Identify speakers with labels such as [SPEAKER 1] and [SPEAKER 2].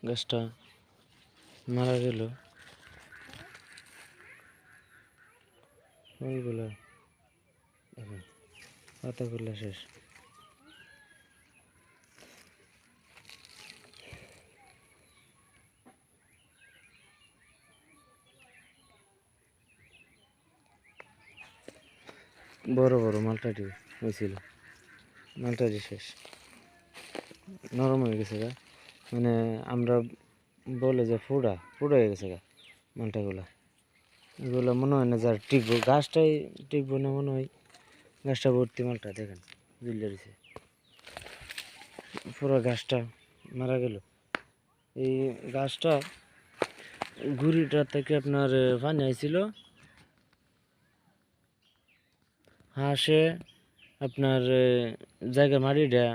[SPEAKER 1] গাছটা মারা গেল। ওইগুলো দেখুন, পাতাগুলো শেষ। বড় বড় মালটাটি হয়েছিল, মালটাটি শেষ, নরম হয়ে গেছে গা। মানে আমরা বলে যে ফুড়া ফুড়া হয়ে গেছে গা মালটাগুলা। এগুলো মনে হয় না যার টিকবো, গাছটাই টিকবো না মনে হয়। গাছটা ভর্তি মালটা দেখেন ঝুলে রয়েছে, পুরো গাছটা মারা গেল। এই গাছটা ঘুড়িটা থেকে আপনার পানি আইছিল, হাঁসে আপনার জায়গা মাটিটা